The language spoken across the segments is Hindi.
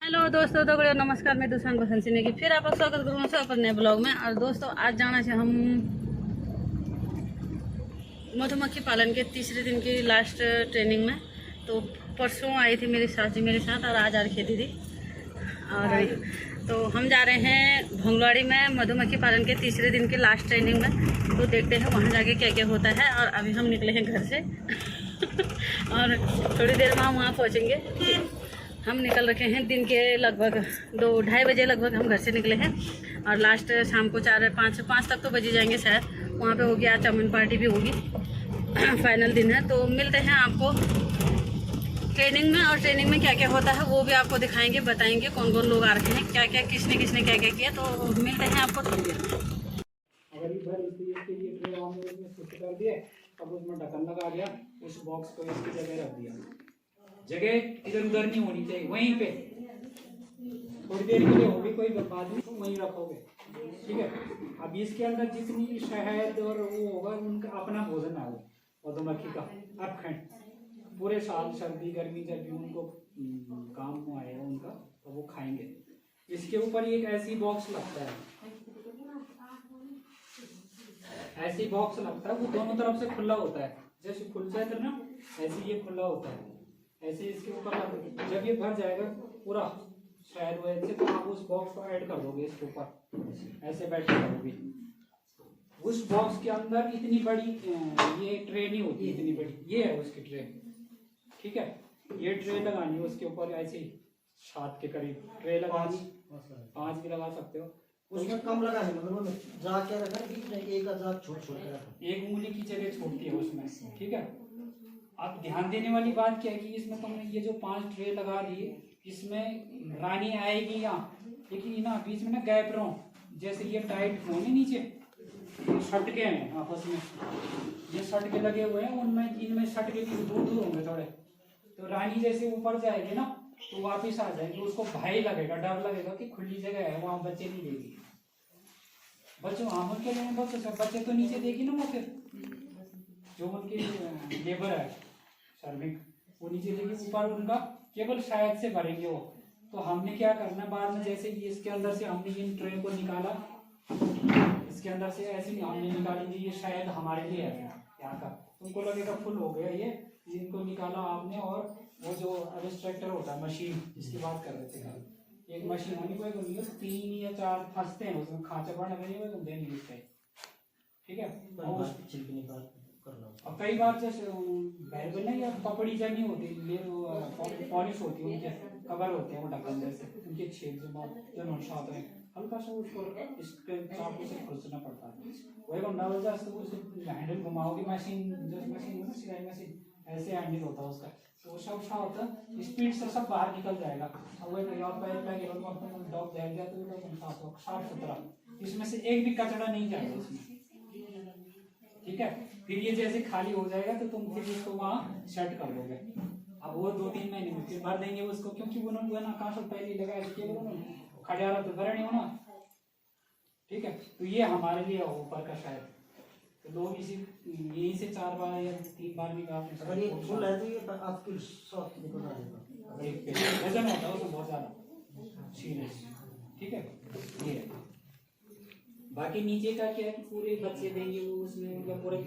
हेलो दोस्तों, तो नमस्कार। मैं दुष्यंत बसंत सिंह की फिर आपका स्वागत करूँगा सब नए ब्लॉग में। और दोस्तों आज जाना है हम मधुमक्खी पालन के तीसरे दिन की लास्ट ट्रेनिंग में। तो परसों आई थी मेरी सास जी मेरे साथ और आज आ रही थी दीदी। और तो हम जा रहे हैं भंगलवाड़ी में मधुमक्खी पालन के तीसरे दिन की लास्ट ट्रेनिंग में। तो देखते हैं वहाँ जाके क्या क्या होता है। और अभी हम निकले हैं घर से और थोड़ी देर में हम वहाँ पहुँचेंगे। हम निकल रखे हैं दिन के लगभग 2-2:30 बजे लगभग हम घर से निकले हैं। और लास्ट शाम को 4-5 तक तो बजे जाएंगे शायद। वहाँ पे होगी आज चाउमीन पार्टी भी होगी। फाइनल दिन है तो मिलते हैं आपको ट्रेनिंग में। और ट्रेनिंग में क्या क्या होता है वो भी आपको दिखाएंगे, बताएंगे कौन कौन लोग आ रखे हैं, क्या क्या किसने किसने क्या क्या किया। तो मिलते हैं आपको थोड़ी देर में। अगर इधर इसके लिए ट्रे ऑन में शिफ्ट कर दिए, अब उसमें ढक्कन लगा दिया, उस बॉक्स को इसकी जगह रख दिया। जगह इधर उधर नहीं होनी चाहिए, वहीं पे थोड़ी देर के लिए होगी, कोई बात नहीं, वहीं रखोगे, ठीक है। अब इसके अंदर जितनी शहद और वो होगा उनका अपना भोजन है वो मधुमक्खी का। अब खाएं पूरे साल, सर्दी गर्मी जब भी उनको काम आएगा उनका तो वो खाएंगे। इसके ऊपर एक ऐसी बॉक्स लगता है, ऐसी बॉक्स लगता है, वो दोनों तरफ से खुला होता है। जैसे खुल जाए तो ना ऐसे ये खुला होता है, ऐसे इसके ऊपर जब ये भर जाएगा पूरा शायद वैसे तो आप उस बॉक्स को ऐड कर दोगे इसके ऊपर, ऐसे बैठ करोगे। उस बॉक्स के अंदर इतनी बड़ी ये ट्रे नहीं होती, इतनी बड़ी ये है उसकी ट्रे, ठीक है। ये ट्रे लगानी है उसके ऊपर, ऐसे 7 के करीब ट्रे लगानी, 5 भी लगा सकते हो। उसमें कम लगा है, मतलब जा क्या रखा बीच में, एक आजाद छोड़ छोड़ के रखा, एक उंगली की जगह छोड़ती है उसमें, ठीक है। अब ध्यान देने वाली बात क्या है कि इसमें तुमने ये जो 5 ट्रे लगा दिए, इसमें रानी आएगी यहाँ, लेकिन ना बीच में ना गैप रहो, जैसे ये टाइट हो नहीं, नीचे सटके हैं आपस में, ये सटके लगे हुए हैं, उनमें इनमें सटके भी दूर दूर होंगे थोड़े। तो रानी जैसे ऊपर जाएगी ना तो वापिस आ जाएगी, उसको भय लगेगा, डर लगेगा कि खुली जगह है, वहाँ बच्चे नहीं देगी। बच्चों आमद के लिए बच्चे सब बच्चे तो नीचे देगी ना, वो फिर जो उनकी लेबर है श्रमिक वो नीचे देगी, ऊपर उनका केवल शायद से भरेंगे वो। तो हमने क्या करना बाद में, जैसे कि इसके अंदर से हमने इन ट्रे को निकाला, इसके अंदर से ऐसे नहीं हमने निकालेंगे, ये शायद हमारे लिए है यहाँ का, तुमको लगेगा फुल हो गया ये, इनको निकाला आपने। और वो जो एब्स्ट्रैक्टर होता है मशीन जिसकी बात कर रहे थे कल, एक मशीन होनी कोई 3 या 4 फंसते हैं उसमें, खांचा पड़ना देंगे उससे, ठीक है। और कई बार जैसे बैरबल है या पपड़ी जमी होती है, पॉलिश होती है, उनके कवर होते हैं वो ढक्कन जैसे, उनके छेद जो नौशात है, हल्का सा उसको इसके चाकू से खुरचना पड़ता है। वही बंदा बोलता है उसको हैंडल घुमाओगे, मशीन जो मशीन होती है सिलाई मशीन, ऐसे हैंडल होता है उसका, तो सब क्या होता है स्पीड से सब बाहर निकल जाएगा। और वही डॉग जाएगा तो 60-70, इसमें से एक भी कचरा नहीं जाएगा उसमें, ठीक है। फिर ये जैसे खाली हो जाएगा तो तुम फिर उसको वहाँ सेट कर दोगे। अब वो 2-3 महीने में फिर भर देंगे उसको, क्योंकि उन्होंने ना काश पहले लगाया खजारा तो भरणी होना, ठीक है। तो ये हमारे लिए ऊपर का शायद, तो लोग इसी यहीं से 4 बार या 3 बार भी अगर ये फुल है तो ये आपकी शॉप निकल जाएगा, वजन होता है उसमें बहुत ज्यादा सीरियस, ठीक है। ये बाकी नीचे का क्या है कि पूरे बच्चे देंगे वो, उसमें मतलब पूरे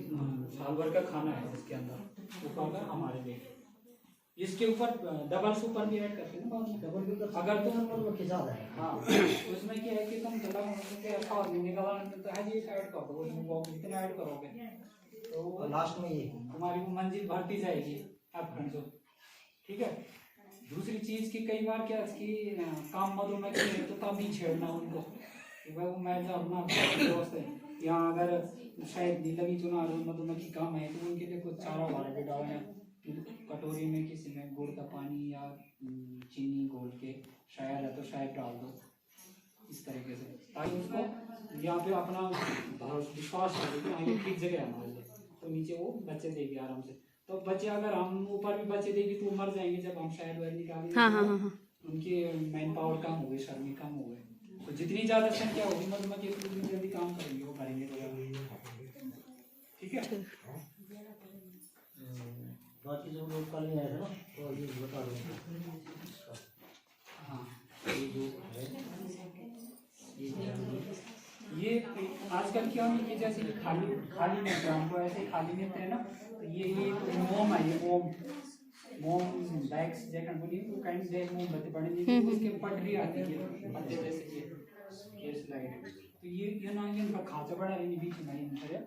साल भर का खाना है उसके अंदर, ऊपर का हमारे लिए। इसके ऊपर डबल सुपर भी ऐड करते हैं ना, डबल भी कर अगर तुम मतलब खिंचा है। हाँ उसमें क्या है कि तुम तो है जी ऐड कर दो, उसमें बॉक्स जितना ऐड करोगे तो लास्ट में ये तुम्हारी वो मंजिल भरती जाएगी आप जो, ठीक है। दूसरी चीज की कई बार क्या कि काम मधुमक्खी है तो तब नहीं छेड़ना उनको, वो मैं जो अपना दोस्त है यहाँ, अगर शायद नीलगी चुना मधुमक्खी कम है तो उनके लिए कुछ चारा वाला भी डालना, कटोरी में किसी में गुड़ का पानी या चीनी घोल के शायद है तो शायद डाल दो इस तरीके से, ताकि उसको यहाँ पे अपना विश्वास हो कि ठीक जगह है हमारे लिए, तो नीचे वो बच्चे देगी आराम से। तो बच्चे अगर हम ऊपर भी बच्चे देगी तो मर जाएंगे जब हम शायद वह निकालेंगे। हाँ। उनकी मैन पावर कम हो गई, श्रमिक कम हो गए, तो जितनी ज्यादा संख्या होगी मधुमक्खी उतनी जल्दी काम करेंगे, वो करेंगे, ठीक है। बाकी जो लोग कल नहीं आए थे ना तो ये बता दो। हाँ ये जो है ये ध्यान दीजिए। ये आजकल क्या है कि जैसे कि खाली खाली मिलता है हमको, ऐसे खाली मिलते हैं ना, तो ये मोम है, ये मोम बैग्स जैसे बोलिए वो काइंड से मोम बत्ती बनेगी तो उसके पटरी आती है पत्ते जैसे ये स्लाइड, तो ये ना ये इनका खांचा बड़ा है, बीच में नहीं है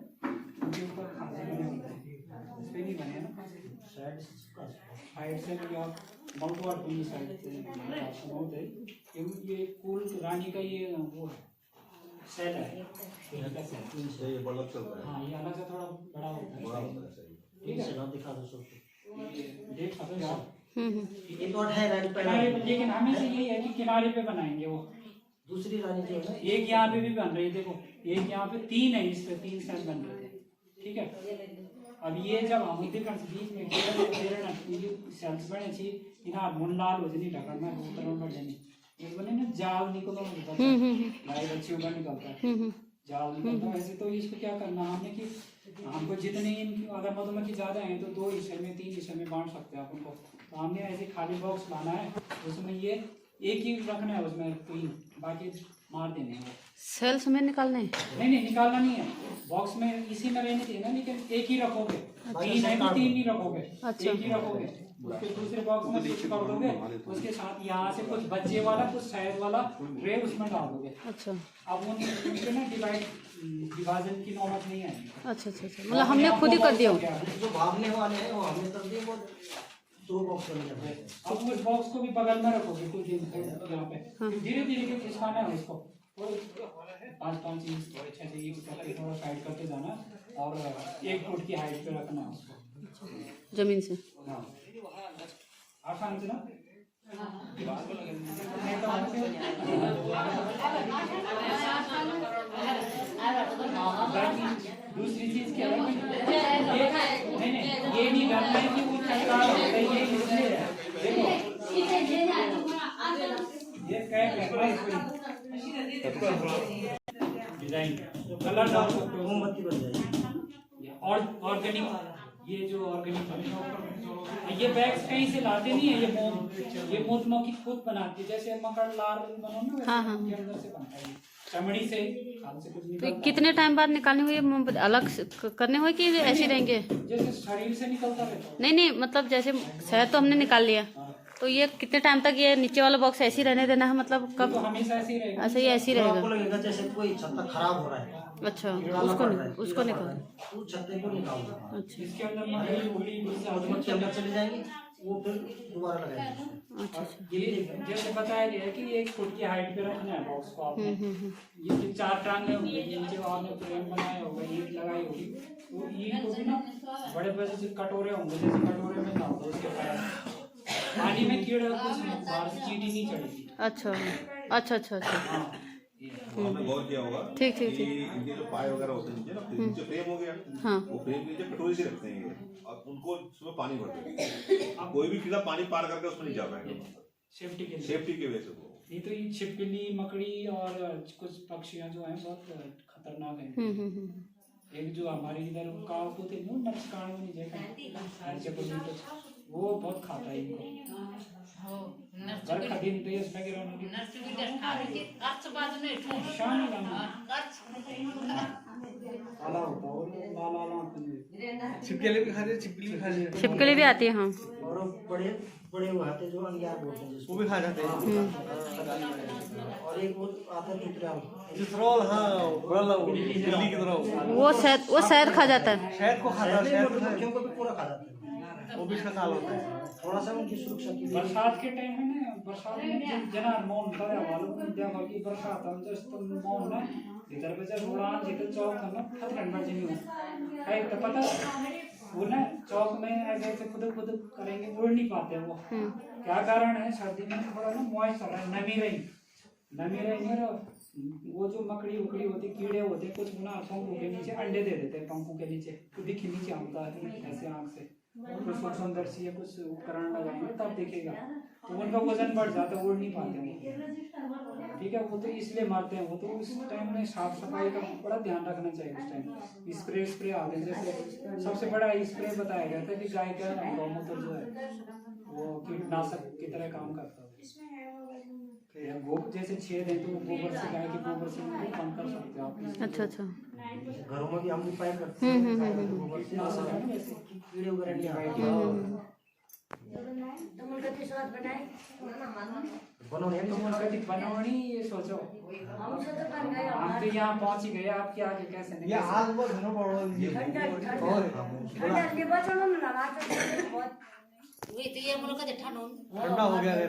उनके ऊपर खांचे बने होते हैं, इस पे नहीं बने ना साइड से भी आप बहुत और पूरी साइड से बहुत है। ये कूल रानी का ये वो है सेल है, ये बड़ा चल रहा है। हाँ ये अलग से थोड़ा बड़ा होता है, बड़ा होता है सही। ठीक है नाम दिखा दो सबको। देख सकते हैं आप। ये तो है रानी किनारे पे, पहले, लेकिन हमें से यही है कि किनारे पे बनाएंगे वो। दूसरी रानी जो है ना एक यहाँ पे भी बन रही है, देखो एक यहाँ पे 3 है, इस पे 3 सेल बन रहे थे, ठीक है। अब ये जब हम देखकर बीच में घेरना ये सेल्स बने छी इना मुन लाल हो जनी ढकन में उतर में जनी एक बने ना जाल निकलो लाइट अच्छी ऊपर निकलता है, जाल निकलता है। ऐसे तो इसको क्या करना हमने कि हमको जितने इनकी अगर मधुमक्खी ज्यादा है तो 2 हिस्से में 3 हिस्से में बांट सकते हैं अपन को, तो हमने ऐसे खाली बॉक्स लाना है, उसमें ये एक ही रखना है, उसमें 3 बाकी मार देने हैं। सेल्स में निकालने हैं? नहीं निकालना नहीं है, बॉक्स में इसी में रहने देना, लेकिन एक ही रखोगे, 3 है तो 3 नहीं रखोगे, अच्छा। एक ही रखोगे, उसके दूसरे बॉक्स में कुछ कर दोगे, उसके साथ यहाँ से कुछ बच्चे वाला कुछ साइज वाला ट्रे उसमें डाल दोगे। अच्छा अब उनके ना विभाजन की नौबत नहीं आएगी। अच्छा अच्छा अच्छा, मतलब हमने खुद ही कर दिया हो। जो भागने वाले हैं वो हमने कर दिए, वो 2 बॉक्स बन गए। अब उस बॉक्स को भी बगल में रखोगे कुछ दिन तक यहाँ पे, धीरे धीरे खिसकाना है उसको, 5-5 इंच 6 इंच थोड़ा साइड करते जाना और 1 फुट की हाइट पे रखना है उसको जमीन से। हाँ आसान से ना। दूसरी चीज क्या है, ये नहीं करना है कि वो चटका होता है, ये इसलिए है देखो ये डिजाइन कलर डाल सकते हो, मोमबत्ती बन जाएगी। और ऑर्गेनिक ये जो ऑर्गेनिक ये बैग्स कहीं से लाते नहीं है, ये मधुमक्खी खुद बनाती है, जैसे मकर लार बनो ना वैसे हाँ। के अंदर से बनता है, चमड़ी से खाल से कुछ तो निकलता कितने टाइम बाद निकालने हुए मोमबत्ती अलग से करने हुए कि ऐसे रहेंगे? है, जैसे शरीर से निकलता रहता है। नहीं मतलब जैसे शहद तो हमने निकाल लिया, तो ये कितने टाइम तक ये नीचे वाला बॉक्स ऐसे ही रहने देना है, मतलब तो कब? हमेशा ऐसे ही रहेगा। ऐसे ही ऐसे ही तो रहेगा? आपको लगेगा जैसे कोई छत्ता खराब हो रहा है, अच्छा, कीड़ा उसको पड़ रहा है, उसको कीड़ा पड़ निकाल। रहा है, उस छत्ते को निकाल दो। अच्छा इसके अंदर मकड़ी उगड़ी मधुमक्खी अंदर चली जाएगी, वो फिर दोबारा लगाएगी। अच्छा अच्छा। ये जैसे बताया गया है कि 1 फुट की हाइट पे रखना है बॉक्स को आपने। ये जो 4 टांगे होंगे, नीचे आपने फ्रेम बनाया होगा, ईंट लगाई होगी, तो ईंट को भी ना बड़े बड़े से कटोरे होंगे, जैसे कटोरे में डाल दो उसके पैर, पानी में कीड़ा कुछ बाहर से चींटी नहीं चढ़ेगी। अच्छा अच्छा अच्छा अच्छा। हाँ आपने गौर किया होगा ठीक कि इनके जो पाए वगैरह होते हैं नीचे ना, नीचे फ्रेम हो गया, हाँ। वो फ्रेम के नीचे कटोरी से रखते हैं ये, और उनको उसमें पानी भर देंगे, अब कोई भी कीड़ा पानी पार करके उसमें नहीं जा पाएगा, सेफ्टी के लिए। सेफ्टी की वजह से वो। नहीं तो ये छिपकली मकड़ी और कुछ पक्षियां जो हैं बहुत खतरनाक हैं। एक जो हमारे इधर काव को थे ना नरकाण में देखा, वो बहुत खाता है इनको, घर खदीन तो इसमें गिराने शान काला होता है और लाल लाल छिपकली भी खाते, छिपकली भी खाते हैं, छिपकली भी आती है। हाँ और बड़े बड़े वो आते हैं जो अंगियार बोलते हैं जिसको, वो भी खा जाते हैं। और एक वो आता है चित्रोल, चित्रोल, हाँ बड़ा बिल्ली की तरह वो शहद खा जाता है। शहद को खाता है, शहद को मधुमक्खियों को भी पूरा खा जाते हैं। वो भी इसका काल होता है। थोड़ा सा उनकी सुरक्षा के लिए बरसात के टाइम में ना, बरसात में जना मौन करे वालों को दिया बाकी बरसात हम तो मौन ना इधर बचा रोड़ा जिधर चौक करना खतरन बाजी नहीं हो है, तो पता वो ना चौक में ऐसे ऐसे खुद करेंगे, उड़ नहीं पाते वो, क्या कारण है? सर्दी में थोड़ा ना मॉइस्चर है, नमी रही और वो जो मकड़ी उकड़ी होती, कीड़े होते कुछ ना पंखों के नीचे अंडे दे देते हैं, पंखों के नीचे दिखी नीचे आता है ऐसे आँख से, कुछ सूक्ष्मदर्शी या कुछ उपकरण लगाएंगे तब दिखेगा, तो उनका वजन बढ़ जाता है, उड़ नहीं पाते वो, ठीक है। वो तो इसलिए मारते हैं, वो तो उस टाइम में साफ सफाई का बड़ा ध्यान रखना चाहिए। उस टाइम स्प्रे आते हैं, जैसे सबसे बड़ा स्प्रे बताया गया था कि गाय का गौमूत्र जो है वो कीटनाशक की तरह काम करता है, वो जैसे छेद है तो वो गोबर से, गाय के गोबर से वो कम कर सकते हो आप। अच्छा अच्छा। घरों में भी हम उपाय करते हैं गोबर से, कीटनाशक है ना वैसे। कीड़े वगैरह नहीं आते। बनाओ तुम उसका बनवानी ये सोचो, हम तो यहाँ पहुँच ही गए, आपके आगे कैसे नहीं। ये हाथ बहुत धनो पड़ो ये ठंडा हो गया है।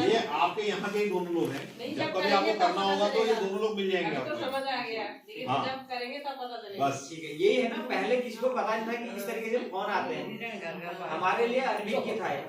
ये आपके यहाँ के ही दोनों लोग हैं, जब कभी आपको करना होगा तो ये दोनों लोग मिल जाएंगे आपको। समझ आ गया, लेकिन हाँ। जब करेंगे तब पता चलेगा। बस ठीक है, ये है ना, पहले किसी को पता नहीं था कि इस तरीके से फोन आते हैं, हमारे लिए अनभिज्ञ था ये।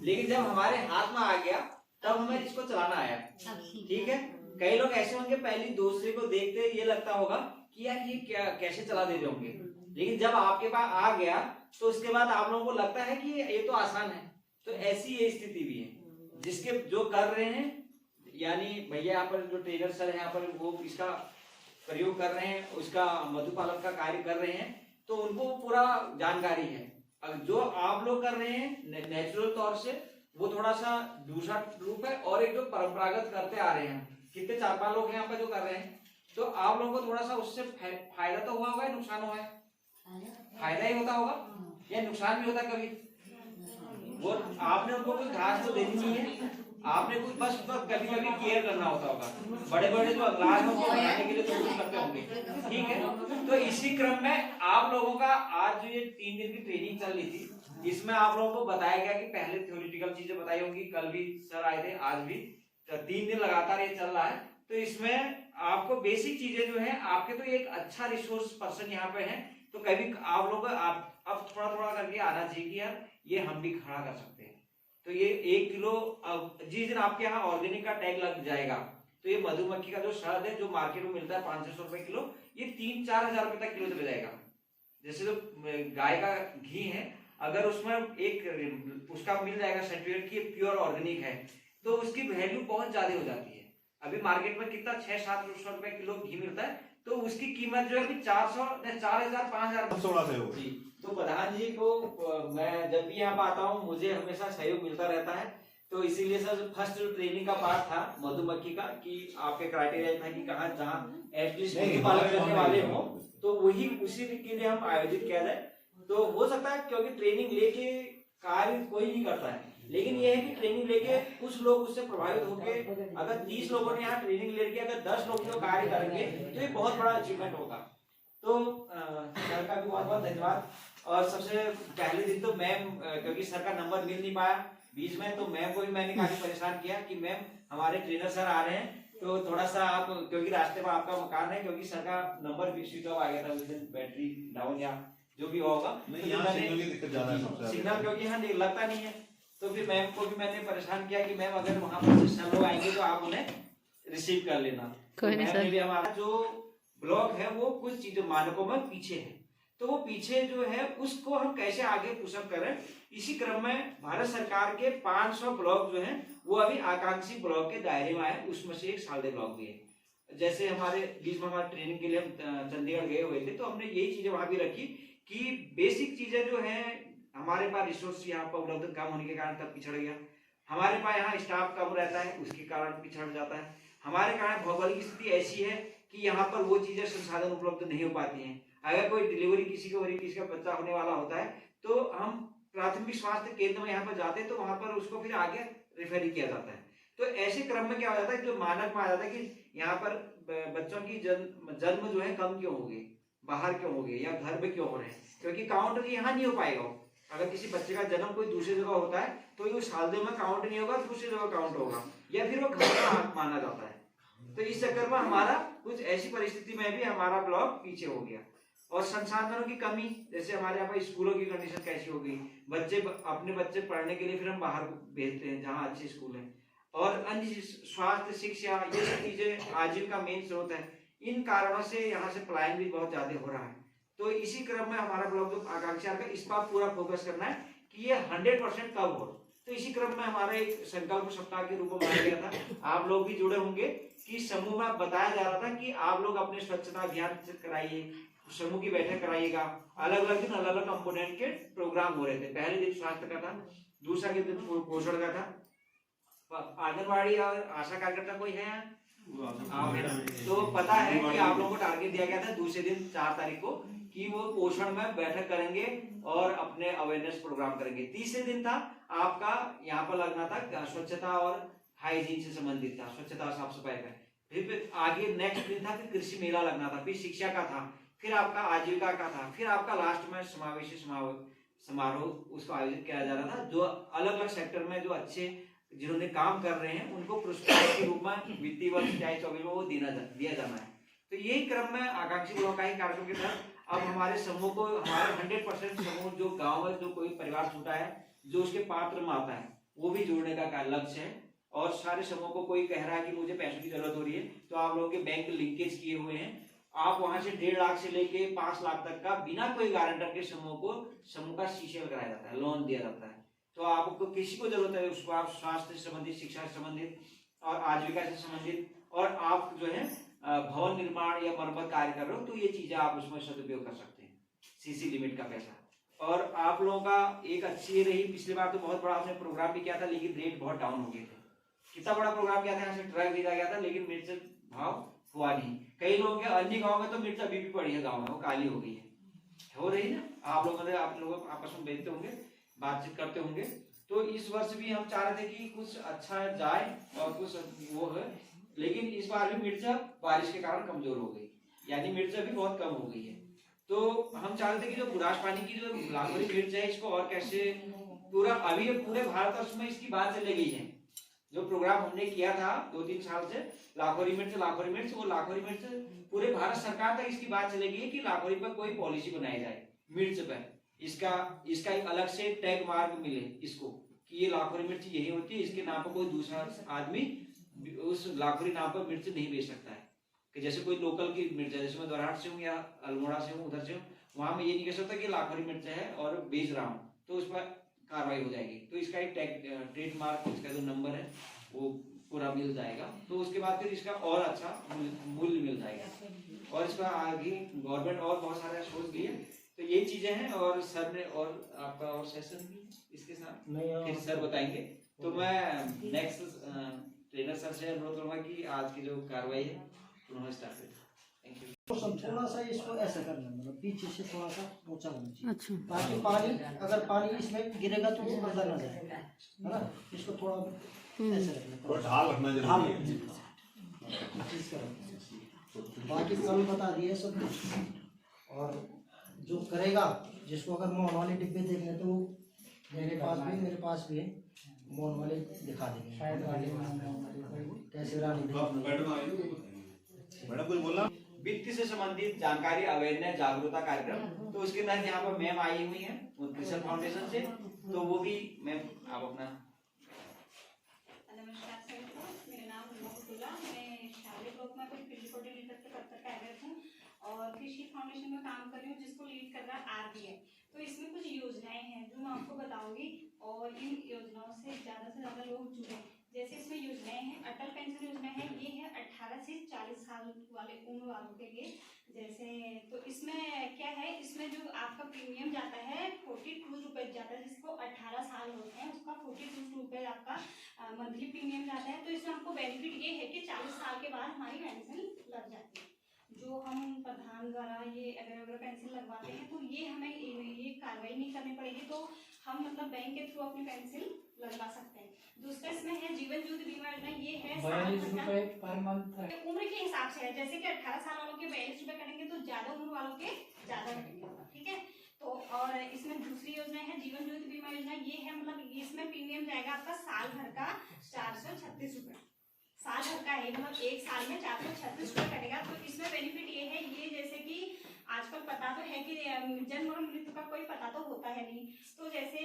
लेकिन जब हमारे हाथ में आ गया तब हमें इसको चलाना आया। ठीक है, कई लोग ऐसे होंगे पहले दूसरे को देखते ये लगता होगा कि यार ये क्या कैसे चला दे रहे होंगे, लेकिन जब आपके पास आ गया तो उसके बाद आप लोगों को लगता है कि ये तो आसान है। तो ऐसी ये स्थिति भी है, जिसके जो कर रहे हैं, यानी भैया यहाँ पर जो ट्रेनर सर है यहाँ पर वो इसका प्रयोग कर रहे हैं, उसका मधुपालन का कार्य कर रहे हैं, तो उनको पूरा जानकारी है। अब जो आप लोग कर रहे हैं नेचुरल तौर से, वो थोड़ा सा दूसरा रूप है, और एक जो परंपरागत करते आ रहे हैं, कितने 4-5 लोग हैं यहाँ पर जो कर रहे हैं, तो आप लोगों को थोड़ा सा उससे फायदा तो हुआ होगा या नुकसान हुआ है? फायदा ही होता होगा या नुकसान भी होता कभी? वो आपने उनको कोई घास तो देनी नहीं है, आपने कुछ बस कभी कभी केयर करना होता होगा। बड़े बड़े जो अगलाज में वो बनाने के लिए तो कुछ करते होंगे, ठीक है। तो इसी क्रम में आप लोगों का आज जो ये 3 दिन की ट्रेनिंग चल रही थी, इसमें आप लोगों को बताया गया कि पहले थ्योरेटिकल चीजें बताई होंगी, कल भी सर आए थे, आज भी 3 दिन लगातार ये चल रहा है। तो इसमें आपको बेसिक चीजें जो है, आपके तो एक अच्छा रिसोर्स पर्सन यहाँ पे है, तो कभी आप लोग अब थोड़ा थोड़ा करके आना चाहिए कि यार ये हम भी खड़ा कर सकते हैं। तो ये 1 किलो, जिस दिन आपके यहाँ ऑर्गेनिक का टैग लग जाएगा, तो ये मधुमक्खी का जो शहद है जो मार्केट में मिलता है 500 रुपए किलो, ये 3-4 हजार रुपए तक किलो चले जाएगा। जैसे जो गाय का घी है, अगर उसमें एक उसका मिल जाएगा सर्टिफिकेट की प्योर ऑर्गेनिक है, तो उसकी वैल्यू बहुत ज्यादा हो जाती है। अभी मार्केट में कितना 600-700 रुपए किलो घी मिलता है, तो उसकी कीमत जो है अभी 4,000-5,000 थोड़ा सहयोग जी। तो प्रधान जी को मैं जब भी यहाँ आता हूँ मुझे हमेशा सहयोग मिलता रहता है। तो इसीलिए सर फर्स्ट जो ट्रेनिंग का पार्ट था मधुमक्खी का, कि आपके क्राइटेरिया था कि कहाँ जहाँ एटलीस्ट पालन करने वाले हो, तो वही उसी के लिए हम आयोजित किया जाए। तो हो सकता है क्योंकि ट्रेनिंग लेके कार्य कोई नहीं करता है, लेकिन ये है कि ट्रेनिंग लेके कुछ लोग उससे प्रभावित होकर, अगर 30 लोगों ने यहाँ ट्रेनिंग लेके अगर 10 लोग जो कार्य करेंगे तो ये बहुत बड़ा अचीवमेंट होगा। तो सर का भी बहुत बहुत धन्यवाद। और सबसे पहले दिन तो मैम, क्योंकि सर का नंबर मिल नहीं पाया बीच में, तो मैम को भी मैंने काफी परेशान किया कि मैम हमारे ट्रेनर सर आ रहे हैं, तो थोड़ा सा आप, क्योंकि रास्ते में आपका मकान है, क्योंकि सर का नंबर भी स्विच ऑफ आ गया था उस दिन, बैटरी डाउन या जो भी होगा, सिग्नल क्योंकि यहाँ लगता नहीं है। तो फिर मैम को भी मैंने परेशान किया कि मैम अगर वहां पर सर लोग आएंगे तो आप उन्हें रिसीव कर लेना। कोई नहीं सर। भी हमारा जो ब्लॉक है वो कुछ चीजों मानकों में पीछे है, तो वो पीछे जो है उसको हम कैसे आगे पुशअप करें, इसी क्रम में भारत सरकार के 500 ब्लॉक जो हैं वो अभी आकांक्षी ब्लॉक के दायरे में आए, उसमें से एक सालदे ब्लॉक भी है। जैसे हमारे बीच में हमारे ट्रेनिंग के लिए हम चंडीगढ़ गए हुए थे, तो हमने यही चीजें वहां भी रखी कि बेसिक चीजें जो है, हमारे पास रिसोर्स यहाँ पर उपलब्ध कम होने के कारण तब पिछड़ गया, हमारे पास यहाँ स्टाफ कम रहता है उसके कारण पिछड़ जाता है, हमारे कारण भौगोलिक स्थिति ऐसी है कि यहाँ पर वो चीजें संसाधन उपलब्ध नहीं हो पाती हैं। अगर कोई डिलीवरी किसी का बच्चा होने वाला होता है, तो हम प्राथमिक स्वास्थ्य केंद्र में यहाँ पर जाते हैं, तो वहां पर उसको फिर आगे रेफर किया जाता है। तो ऐसे क्रम में क्या हो जाता है, जो मानक में आ जाता है कि यहाँ पर बच्चों की जन्म जो है कम क्यों हो गए, बाहर क्यों हो गए, या घर में क्यों हो रहे हैं, क्योंकि काउंट यहाँ नहीं हो पाएगा। अगर किसी बच्चे का जन्म कोई दूसरी जगह होता है तो ये सालदे में काउंट नहीं होगा, दूसरी जगह काउंट होगा, या फिर वो घर का माना जाता है। तो इस चक्कर में हमारा कुछ ऐसी परिस्थिति में भी हमारा ब्लॉक पीछे हो गया। और संसाधनों की कमी, जैसे हमारे यहाँ पर स्कूलों की कंडीशन कैसी हो गई, अपने बच्चे पढ़ने के लिए फिर हम बाहर भेजते हैं जहाँ अच्छे स्कूल हैं, और अन्य स्वास्थ्य शिक्षा ये सब चीजें आजीविका मेन स्रोत है, इन कारणों से यहाँ से पलायन भी बहुत ज्यादा हो रहा है। तो इसी क्रम में हमारा ब्लॉक जो आकांक्षा का, इस पर पूरा फोकस करना है कि ये 100% कब हो। तो इसी क्रम में हमारा एक संकल्प सप्ताह के रूप में बनाया गया था, आप लोग भी जुड़े होंगे कि समूह में बताया जा रहा था कि आप लोग अपने स्वच्छता अभियान कराइए, समूह की बैठक कराइएगा, अलग अलग दिन अलग अलग कंपोनेंट के प्रोग्राम हो रहे थे। पहले दिन स्वास्थ्य का था, दूसरा के दिन पोषण का था, आंगनबाड़ी और आशा कार्यकर्ता कोई है? तो पता है कि आप लोगों को टारगेट दिया गया था दूसरे दिन 4 तारीख को कि वो पोषण में बैठक करेंगे और अपने अवेयरनेस प्रोग्राम करेंगे। तीसरे दिन था आपका यहाँ पर लगना था स्वच्छता और हाइजीन से संबंधित था, स्वच्छता और साफ सफाई का। फिर आगे नेक्स्ट दिन था कि कृषि मेला लगना था, फिर शिक्षा का था, फिर आपका आजीविका का था, फिर आपका लास्ट में समावेशी समारोह उसको आयोजित किया जा रहा था। जो अलग अलग सेक्टर में जो अच्छे जिन्होंने काम कर रहे हैं उनको पुरस्कार के रूप में वित्तीय वर्ष 2024 में वो दिया जाना है। तो यही क्रम में आकांक्षी बहु का ही कार्यक्रम के तहत अब हमारे समूह को, हमारे 100% समूह जो गांव है, जो कोई परिवार छूटा है, जो उसके पात्र में आता है, वो भी जोड़ने का लक्ष्य है। और सारे समूह को कोई कह रहा है कि मुझे पैसों की जरूरत हो रही है, तो आप लोगों के बैंक लिंकेज किए हुए हैं, आप वहां से 1.5 लाख से लेके 5 लाख तक का बिना कोई गारंटर के समूह का सीसीएल कराया जाता है, लोन दिया जाता है। तो आपको किसी को जरूरत है उसको आप स्वास्थ्य से संबंधित, शिक्षा से संबंधित और आजीविका से संबंधित, और आप जो है भवन निर्माण या मरम्मत कार्य कर रहे हो, तो ये चीजें आप उसमें सदुपयोग कर सकते हैं, सीसी लिमिट का पैसा। और आप लोगों का एक अच्छी रही, पिछली बार तो बहुत बड़ा आपने प्रोग्राम भी किया था लेकिन रेट बहुत डाउन हो गए थे। कितना बड़ा प्रोग्राम किया था, यहाँ से ट्रक भेजा गया था लेकिन मिर्च भाव हुआ नहीं। कई लोगों के अन्य गाँव में तो मिर्च अभी भी पड़ी है, गाँव में वो काली हो गई है, हो रही ना। आप लोग आपस में बेचते होंगे, बातचीत करते होंगे। तो इस वर्ष भी हम चाह रहे थे कि कुछ अच्छा जाए और कुछ वो है, लेकिन इस बार भी मिर्चा बारिश के कारण कमजोर हो गई, यानी मिर्चा भी बहुत कम हो गई है। तो हम चाह रहे थे कि जो बुराश पानी की जो लाखोरी मिर्च है, इसको और कैसे पूरा अभी पूरे भारतवर्ष में इसकी बात चली गई है। जो प्रोग्राम हमने किया था 2-3 साल से, लाखोरी मिर्च, वो लाखोरी मिर्च पूरे भारत सरकार तक इसकी बात चली गई है कि लाखोरी पर कोई पॉलिसी बनाई जाए, मिर्च पर इसका एक अलग से टैग मार्क मिले इसको कि ये लाखोरी मिर्च यही होती है, इसके नाम पर कोई दूसरा आदमी उस लाखोरी नाम पर मिर्च नहीं बेच सकता है। कि जैसे कोई लोकल की मिर्च है, जैसे मैं दोराट से हूँ या अल्मोड़ा से हूँ, उधर से हूँ, वहां में ये नहीं कह सकता कि लाखोरी मिर्च है और बेच रहा हूँ, तो उस पर कार्रवाई हो जाएगी। तो इसका एक ट्रेड मार्क, इसका जो नंबर है वो पूरा मिल जाएगा, तो उसके बाद फिर इसका और अच्छा मूल्य मिल जाएगा। और इसका आगे गवर्नमेंट और बहुत सारे सोच भी है। तो ये चीजें हैं। और सर ने और आपका और सेशन भी इसके साथ फिर सर बताएंगे। तो मैं नेक्स्ट ट्रेनर सर से अनुरोध करूंगा कि आज की जो कार्रवाई है उन्होंने स्टार्ट करें। Thank you. थोड़ा सा इसको ऐसा करना, मतलब पीछे से थोड़ा सा ऊंचा होना चाहिए, अच्छा, ताकि पानी, अगर पानी इसमें गिरेगा तो वो अंदर ना जाए, है ना। इसको थोड़ा ऐसे रखना, और ढाल रखना जरूरी है। बाकी कल बता दिए सब कुछ। और जो करेगा, जिसको अगर मौन वाले डिब्बे देखने, तो मेरे पास भी मौन वाले दिखा देंगे कैसे मैडम कुछ बोलना। वित्त से संबंधित जानकारी, अवेयरनेस, जागरूकता कार्यक्रम, तो उसके तहत यहाँ पर मैम आई हुई है कृषि फाउंडेशन से, तो वो भी मैम आप अपना। नमस्कार सबको, मेरा नाम मोहतुल्ला, मैं शादी ब्लॉक में कृषि कोऑर्डिनेटर के पद पर कार्यरत हूँ और कृषि फाउंडेशन में काम कर रही हूँ, जिसको लीड कर रहा है RBI। तो इसमें कुछ योजनाएं हैं जो मैं आपको बताऊंगी और इन योजनाओं से ज़्यादा लोग जुड़े। जैसे इसमें योजनाएं हैं, अटल पेंशन योजना है, ये है 18 से 40 साल वाले उम्र वालों के लिए। जैसे तो इसमें क्या है, इसमें जो आपका प्रीमियम जाता है 42 रुपये जाता है, जिसको 18 साल होते हैं उसका 42 रुपये आपका मंथली प्रीमियम जाता है। तो इसमें आपको बेनिफिट ये है कि 40 साल के बाद हमारी पेंशन लग जाती है। जो हम प्रधान द्वारा ये अगर पेंशन लगवाते हैं तो ये हमें ये कार्रवाई नहीं करनी पड़ेगी, तो हम मतलब बैंक के थ्रू अपनी पेंशन लगवा सकते हैं। दूसरा इसमें है जीवन ज्योति बीमा योजना, ये है 42 रुपये पर मंथ उम्र के हिसाब से है। जैसे कि 18 साल वालों के 42 रुपये कटेंगे तो ज्यादा उम्र वालों के ज्यादा कटेंगे, ठीक है। तो और इसमें दूसरी योजना है जीवन ज्योति बीमा योजना, ये है मतलब इसमें प्रीमियम जाएगा आपका साल भर का 436 रुपये, साल भर का है, मतलब एक साल में 436 रुपये कटेगा। तो इसमें बेनिफिट ये है, ये जैसे कि आजकल पता तो है कि जन्म और मृत्यु का कोई पता तो होता है नहीं, तो जैसे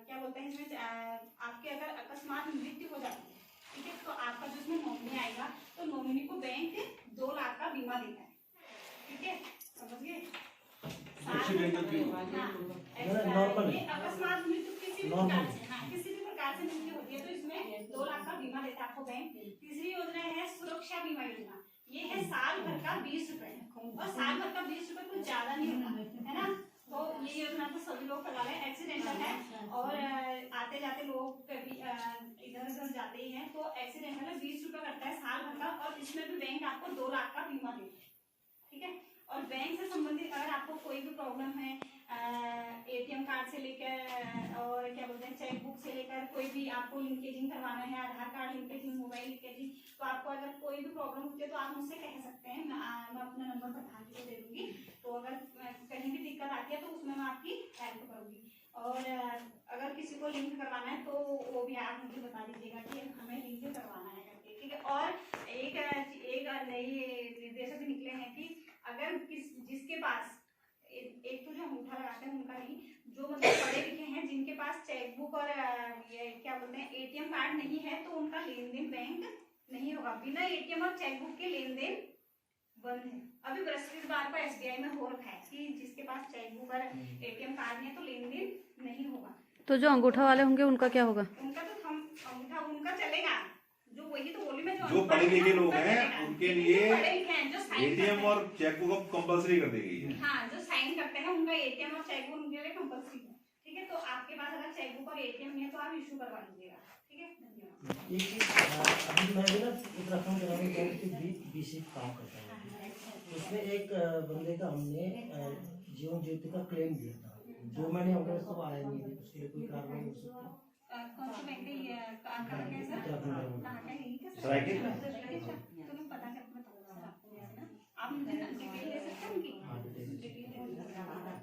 क्या बोलते हैं इसमें आपके अगर अकस्मात मृत्यु हो जाती है, ठीक है, तो आपका जो इसमें नॉमिनी आएगा तो नॉमिनी को बैंक 2 लाख का बीमा देता है, ठीक है, समझ गए। अकस्मात मृत्यु किसी भी प्रकार से, हाँ किसी भी प्रकार से मृत्यु होती है तो इसमें 2 लाख का बीमा देता है आपको बैंक। तीसरी योजना है सुरक्षा बीमा योजना, ये है साल भर का 20 रुपए, और साल भर का 20 रुपए कुछ ज्यादा नहीं होता है ना, तो ये योजना तो सभी लोग करवा रहे हैं। एक्सीडेंटल है और आते जाते लोग कभी इधर उधर जाते ही हैं, तो एक्सीडेंटल है 20 रुपये करता है साल भर का, और इसमें भी बैंक आपको 2 लाख का बीमा देती है, ठीक है। और बैंक से संबंधित अगर आपको कोई भी प्रॉब्लम है, एटीएम कार्ड से लेकर और क्या बोलते हैं चेकबुक से लेकर कोई भी आपको लिंकेजिंग करवाना है, आधार कार्ड लिंकेजिंग, मोबाइल लिंकेजिंग, तो आपको अगर कोई भी प्रॉब्लम होती है तो आप मुझसे कह सकते हैं। मैं अपना नंबर प्रधान जी को दे दूंगी, तो अगर कहीं भी दिक्कत आती है तो उसमें मैं आपकी हेल्प करूंगी। और अगर किसी को लिंक करवाना है तो वो भी आप मुझे बता दीजिएगा कि हमें लिंक करवाना है करके, ठीक है। और एक नई निर्देश भी निकले हैं कि अगर जिसके पास एक तो जो अंगूठा लगाते हैं उनका नहीं, जो मतलब पढ़े लिखे हैं जिनके पास चेकबुक और ये क्या बोलते हैं एटीएम कार्ड नहीं है, तो उनका लेन देन बैंक नहीं होगा। बिना एटीएम और चेकबुक के लेन देन बंद है। अभी बृहस्पतिवार को एसबीआई में हो रखा है कि जिसके पास चेकबुक और एटीएम कार्ड नहीं है तो लेन देन नहीं होगा। तो जो अंगूठा वाले होंगे उनका क्या होगा? उनका तो हम अंगूठा उनका चलेगा, जो वही तो बोली मैं, जो पढ़े लिखे लोग हैं उनके लिए पढ़े लिखे हैं जो साइन एटीएम और चेकबुक कंपलसरी कर दी गई है। हाँ, जो साइन करते हैं उनका एटीएम और चेकबुक उनके लिए कंपलसरी है, ठीक है। तो आपके पास अगर चेकबुक और एटीएम नहीं है तो आप इशू करवा लीजिएगा, ठीक है। धन्यवाद। अभी मैं भी ना उत्तराखंड ग्रामीण बैंक की बीसी काम करता हूँ। उसमें एक बंदे का हमने जीवन ज्योति का क्लेम दिया था, 2 महीने हो गए उसको आया नहीं है, उसके लिए कोई कार्रवाई हो सकती है? कौन सी बैंक है ये काम कर रहे हैं सर? उत्तराखंड ग्रामीण कहाँ का है ये? सरायकेला। तो मैं पता कर बता दूंगा आपको, है ना। आप मुझे डिटेल दे सकते हैं उनकी?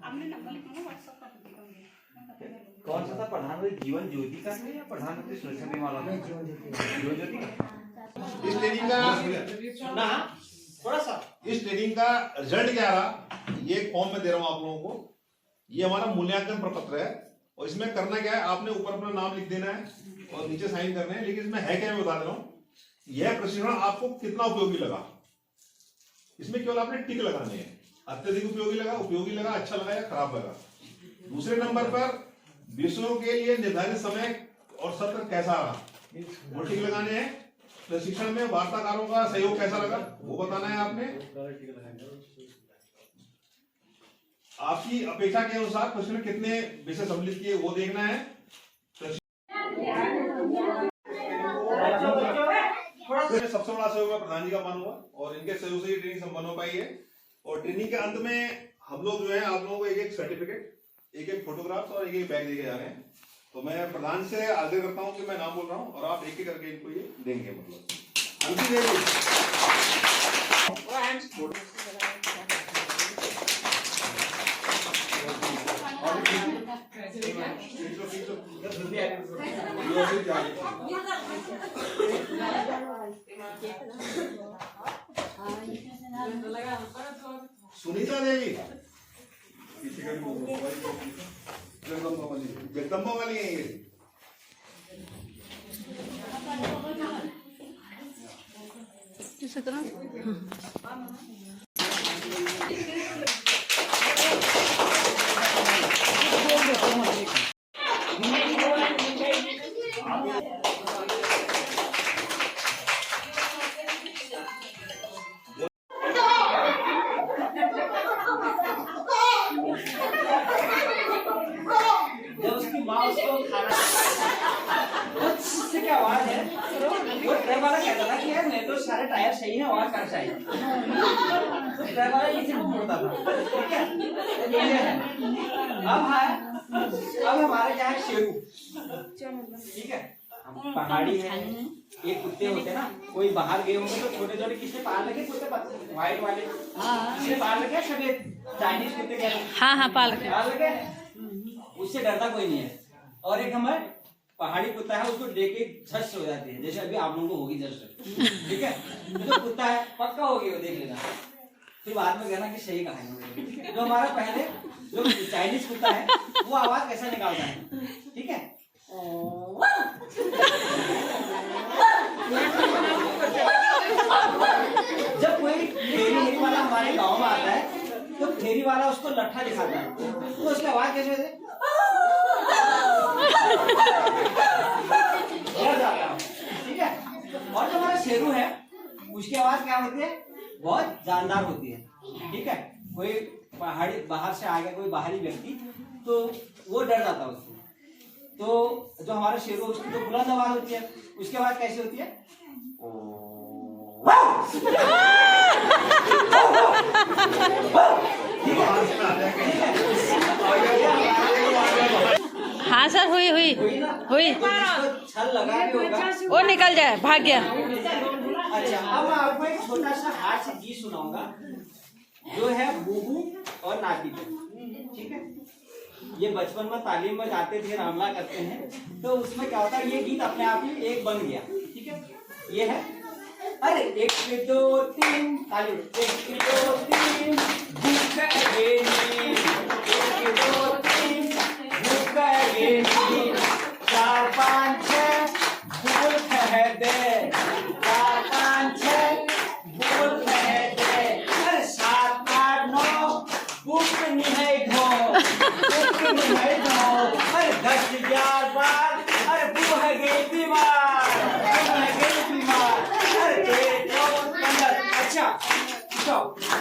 आपने नंबर लिखूंगा, व्हाट्सएप कर दीजिएगा मुझे, मैं पता कर लूंगी। कौन सा था, प्रधानमंत्री जीवन ज्योति का है या प्रधानमंत्री सुरक्षा बीमा वाला? नहीं, जीवन ज्योति। जीवन ज्योति इस ट्रेनिंग का सुना थोड़ा सा, इस ट्रेनिंग का रिजल्ट क्या रहा, ये फॉर्म में दे रहा हूँ आप लोगों को। ये हमारा मूल्यांकन प्रपत्र है और इसमें करना क्या है, आपने ऊपर अपना नाम लिख देना है और नीचे साइन करने हैं। लेकिन इसमें है क्या, मैं बता दे रहा हूँ। यह प्रशिक्षण आपको कितना उपयोगी लगा, इसमें केवल आपने टिक लगाने हैं। अत्यधिक उपयोगी लगा, अच्छा लगा या खराब लगा। दूसरे नंबर पर विषयों के लिए निर्धारित समय और सत्र कैसा रहा, वो टिक लगाने हैं। प्रशिक्षण में वार्ताकारों का सहयोग कैसा लगा, वो बताना है आपने। आपकी अपेक्षा के अनुसार प्रशिक्षण कितने विषय सम्मिलित किए वो देखना है। सबसे बड़ा सहयोग मैं प्रधान जी का मानूंगा और इनके सहयोग से ये ट्रेनिंग संपन्न हो पाई है। और ट्रेनिंग के अंत में हम लोग जो है आप लोगों को एक सर्टिफिकेट, एक फोटोग्राफ और एक बैग देके जा रहे हैं। तो मैं प्रधान से आग्रह करता हूँ कि मैं नाम बोल रहा हूँ और आप एक करके इनको ये देंगे। मतलब सुनीता देवी जगदम्बा वाली है ये। जब उसकी माँ उसको खाना उससे क्या आवाज है, वो ड्राइवर वाला कहता था कि यार मेरे तो सारे टायर सही है, आवाज कर चाहिए। ड्राइवर वाला इसे बोलता था, ठीक है। ये है अब हमारे क्या है शेरू, ठीक है। पहाड़ी है, एक कुत्ते होते ना, कोई बाहर गए होंगे तो छोटे छोटे किसने पाल रखे कुत्ते, व्हाइट वाले किसने पाल रखे, सफेद चाइनीज कुत्ते क्या, हाँ पाल रखे, उससे डरता कोई नहीं है। और एक हमारे पहाड़ी कुत्ता है, उसको देख के झस हो जाती है, जैसे अभी आप लोगों को होगी झस, ठीक है। जो कुत्ता है पक्का होगी, वो देख लेना, फिर बाद में कहना कि सही कहा है। जो हमारा पहले जो चाइनीज कुत्ता है वो आवाज कैसा निकालता है, ठीक है। जब कोई फेरी वाला हमारे गांव में आता है तो फेरी वाला उसको लट्ठा दिखाता है, तो उसकी आवाज कैसे होती है, ठीक है। और जो हमारा शेरू है उसकी आवाज क्या होती है, बहुत जानदार होती है, ठीक है। कोई पहाड़ी बाहर से आ गया कोई बाहरी व्यक्ति तो वो डर जाता है उसको। तो जो हमारे शेर उसकी तो बुलंद आवाज होती है, उसके बाद कैसी होती है? हाँ सर, हुई हुई हुई। छल लगा के होगा, वो निकल जाए, भाग गया। अच्छा, अब मैं आपको एक छोटा सा हाथ से गीत सुनाऊंगा जो है बूबू और नाती पे, ठीक है? ये बचपन में तालीम में जाते थे, रामला करते हैं, तो उसमें क्या होता है, ये गीत अपने आप ही एक बन गया, ठीक है? ये है, अरे 1 2 3 ताली, 1 2 3 भूख अगेनी, 1 2 3 भूख अगेनी, 4 5 6 भूल कह दे, 4 5 6 भूल कह दे, अरे 7 8 9 भूख नहीं है घो, भूख नहीं है घो, अरे 10 11 12 अरे वो है गई बीमार, वो है गई बीमार, अरे 1 2 15। अच्छा,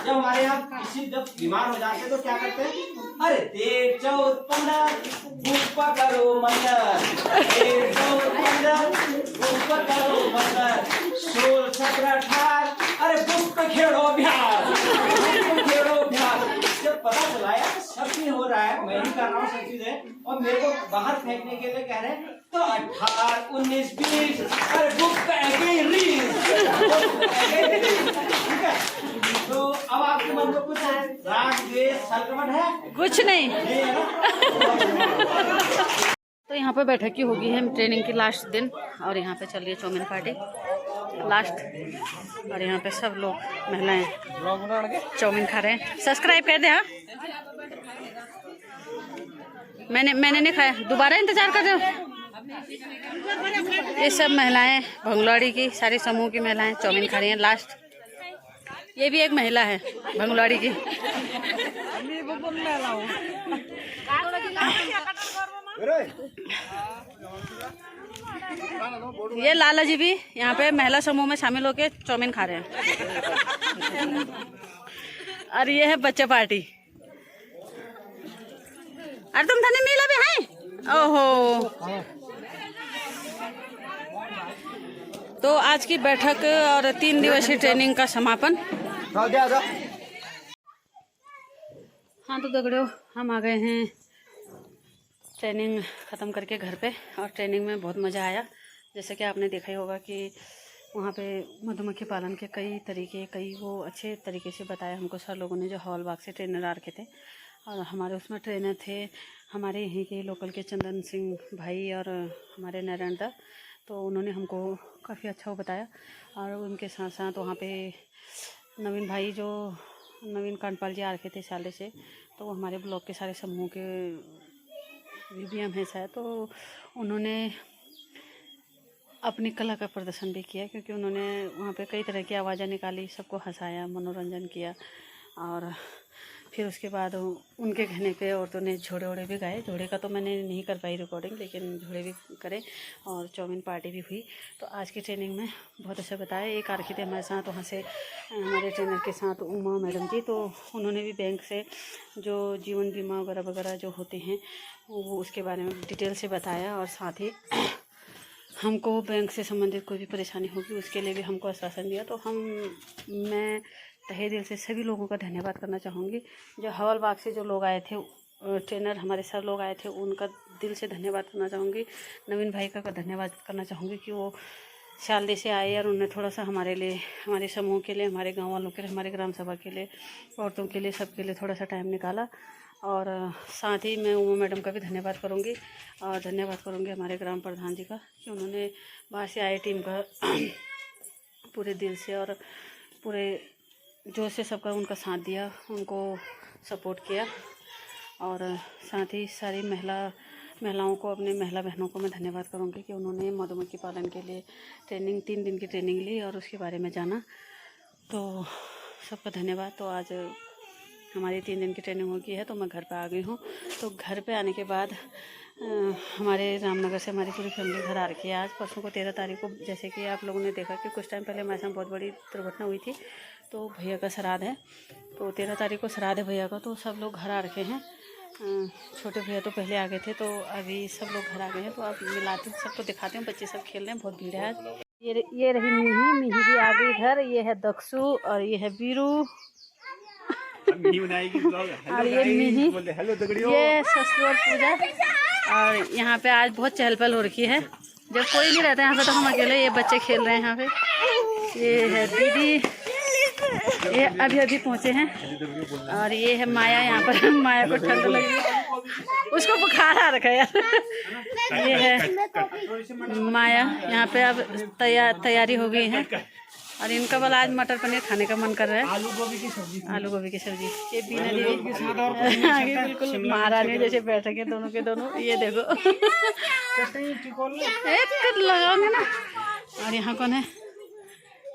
जब हमारे यहाँ किसी जब बीमार हो जाते हैं तो क्या करते हैं? अरे 13 14 15 भूख पकड़ो मंदर, 13 14 15 भूख पकड़ो मंदर, 16 17 18 अरे भूख पे खेड़ो बिहार, भूख पे खेड़ो बिहार। जब पता चला यार सब चीज हो रहा है, मैं ही कर रहा हूँ सब चीज है, और मेरे को बाहर फेंकने के लिए कह रहे हैं, तो 18 19 20 अरे भूख पे गई रील, ठीक है? तो अब आपके मन में कुछ राग द्वेष संक्रमण है? कुछ नहीं। नहीं है ना? तो यहाँ पे बैठक की होगी है ट्रेनिंग की लास्ट दिन, और यहाँ पे चल रही है चौमिन पार्टी लास्ट, और यहाँ पे सब लोग महिलाएं चौमिन खा रहे हैं। सब्सक्राइब कर दे। हाँ, मैंने नहीं खाया, दोबारा इंतजार कर रहे हो? ये सब महिलाएं भंगलवाड़ी की, सारी समूह की महिलाएं चौमिन खा रही हैं लास्ट। ये भी एक महिला है भंगलवाड़ी की। ये लाला जी भी यहाँ पे महिला समूह में शामिल होके चौमिन खा रहे हैं। और ये है बच्चे पार्टी। अरे तुम धनी मिला भी है? ओहो। तो आज की बैठक और 3 दिवसीय ट्रेनिंग का समापन। हाँ तो दगड़ो, हम आ गए हैं ट्रेनिंग ख़त्म करके घर पे, और ट्रेनिंग में बहुत मज़ा आया। जैसे कि आपने देखा ही होगा कि वहाँ पे मधुमक्खी पालन के कई तरीके, कई वो अच्छे तरीके से बताया हमको सर लोगों ने, जो हॉलबाग से ट्रेनर आ रखे थे। और हमारे उसमें ट्रेनर थे हमारे यहीं के लोकल के चंदन सिंह भाई और हमारे नारायण दा, तो उन्होंने हमको काफ़ी अच्छा वो बताया। और उनके साथ साथ वहाँ पे नवीन भाई, जो नवीन कांडपाल जी आ रखे थे साले से, तो वो हमारे ब्लॉक के सारे समूह के VBM है शायद, तो उन्होंने अपनी कला का प्रदर्शन भी किया, क्योंकि उन्होंने वहाँ पे कई तरह की आवाज़ें निकाली, सबको हंसाया, मनोरंजन किया। और फिर उसके बाद उनके कहने पे औरतों ने झोड़े वोड़े भी गाए। झोड़े का तो मैंने नहीं कर पाई रिकॉर्डिंग, लेकिन झोड़े भी करे और चौमिन पार्टी भी हुई। तो आज की ट्रेनिंग में बहुत अच्छा बताया। एक आ रखी थी हमारे साथ, वहाँ से हमारे ट्रेनर के साथ उमा मैडम जी, तो उन्होंने भी बैंक से जो जीवन बीमा वगैरह वगैरह जो होते हैं वो उसके बारे में डिटेल से बताया। और साथ ही हमको बैंक से संबंधित कोई भी परेशानी होगी उसके लिए भी हमको आश्वासन दिया। तो मैं तहे दिल से सभी लोगों का धन्यवाद करना चाहूँगी। जो हवलबाग से जो लोग आए थे, ट्रेनर हमारे सर लोग आए थे, उनका दिल से धन्यवाद करना चाहूँगी। नवीन भाई का धन्यवाद करना चाहूँगी कि वो शालदे से आए और उन्हें थोड़ा सा हमारे लिए, हमारे समूह के लिए, हमारे गाँव वालों के लिए, हमारे ग्राम सभा के लिए, औरतों के लिए, सबके लिए थोड़ा सा टाइम निकाला। और साथ ही मैं उमा मैडम का भी धन्यवाद करूँगी, और धन्यवाद करूँगी हमारे ग्राम प्रधान जी का, कि उन्होंने बाहर से आए टीम का पूरे दिल से और पूरे जोश से सबका उनका साथ दिया, उनको सपोर्ट किया। और साथ ही सारी महिलाओं को, अपने महिला बहनों को मैं धन्यवाद करूँगी कि उन्होंने मधुमक्खी पालन के लिए ट्रेनिंग 3 दिन की ट्रेनिंग ली और उसके बारे में जाना। तो सबका धन्यवाद। तो आज हमारी 3 दिन की ट्रेनिंग हो गई है, तो मैं घर पे आ गई हूँ। तो घर पे आने के बाद हमारे रामनगर से हमारी पूरी फैमिली घर आ रखी है आज। परसों को 13 तारीख को, जैसे कि आप लोगों ने देखा कि कुछ टाइम पहले हमारे साथ बहुत बड़ी दुर्घटना हुई थी, तो भैया का श्राद्ध है। तो 13 तारीख को श्राद्ध है भैया का, तो सब लोग घर आ रखे हैं। छोटे भैया तो पहले आ गए थे, तो अभी सब लोग घर आ गए हैं। तो आप मिलाते हैं, सबको दिखाते हैं। बच्चे सब खेल रहे हैं, बहुत भीड़ है आज। ये रही मिही भी आ गई घर। ये है दक्षु और ये है बीरू और ये मिही, ये ससुर पूजा। और यहाँ पे आज बहुत चहल पहल हो रखी है। जब कोई नहीं रहता यहाँ पे तो हम अकेले, ये बच्चे खेल रहे हैं यहाँ पे। ये है दीदी, ये अभी अभी पहुँचे हैं। और ये है माया, यहाँ पर माया को ठंड लगी, उसको बुखार आ रखा है यार। ये है माया, यहाँ पे अब तैयारी हो गई है। और इनका बल आज मटर पनीर खाने का मन कर रहा है, आलू गोभी की सब्जी। ये बीना दीदी आगे बिल्कुल महारानी जैसे बैठ गए दोनों के दोनों। ये देखो एक लगाओगे ना। और यहाँ कौन है?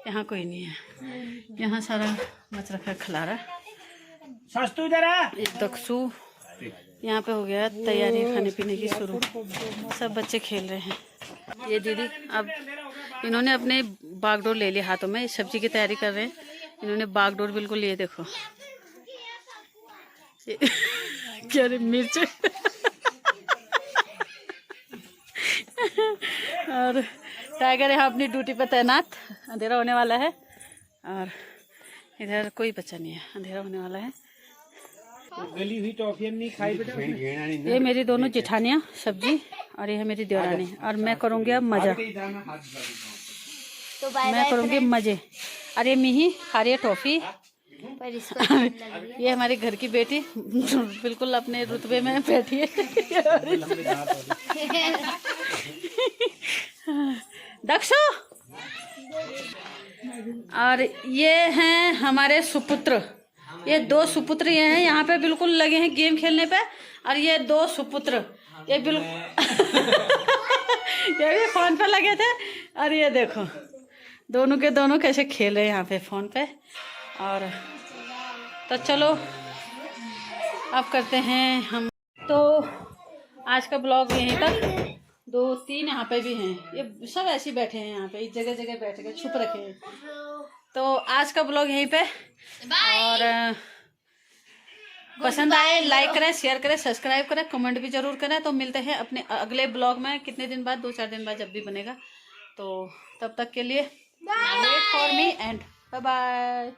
यहाँ कोई नहीं है। यहाँ सारा मच रखा है खलारा। ये दक्षु, यहाँ पे हो गया तैयारी खाने पीने की शुरू। सब बच्चे खेल रहे हैं। ये दीदी अब इन्होंने अपने बागडोर ले लिया हाथों में, सब्जी की तैयारी कर रहे हैं। इन्होंने बागडोर बिल्कुल, ये देखो क्या रे मिर्च। और टाइगर यहाँ अपनी ड्यूटी पर तैनात। अंधेरा होने वाला है और इधर कोई बच्चा नहीं है, अंधेरा होने वाला है। गली हुई टॉफियां नहीं खाई बेटा। ये मेरी दोनों जेठानियाँ सब्जी, और ये है मेरी देवरानी। और मैं करूँगी अब मजा, मैं करूँगी मजे। अरे मिही खा रही है टॉफी। ये हमारे घर की बेटी बिल्कुल अपने रुतबे में बैठी है। दक्षु। और ये हैं हमारे सुपुत्र, ये 2 सुपुत्र ये हैं, यहाँ पे बिल्कुल लगे हैं गेम खेलने पे। और ये 2 सुपुत्र ये बिल्कुल ये भी फोन पे लगे थे। और ये देखो दोनों के दोनों कैसे खेल रहे हैं यहाँ पे फोन पे। और तो चलो अब करते हैं हम। तो आज का ब्लॉग यहीं तक। 2-3 यहाँ पे भी हैं, ये सब ऐसे ही बैठे हैं यहाँ पे, जगह जगह बैठ के छुप रखे हैं। तो आज का ब्लॉग यहीं पे। और पसंद आए लाइक करें, शेयर करें, सब्सक्राइब करें, कमेंट भी जरूर करें। तो मिलते हैं अपने अगले ब्लॉग में कितने दिन बाद, 2-4 दिन बाद जब भी बनेगा। तो तब तक के लिए wait for me and bye bye.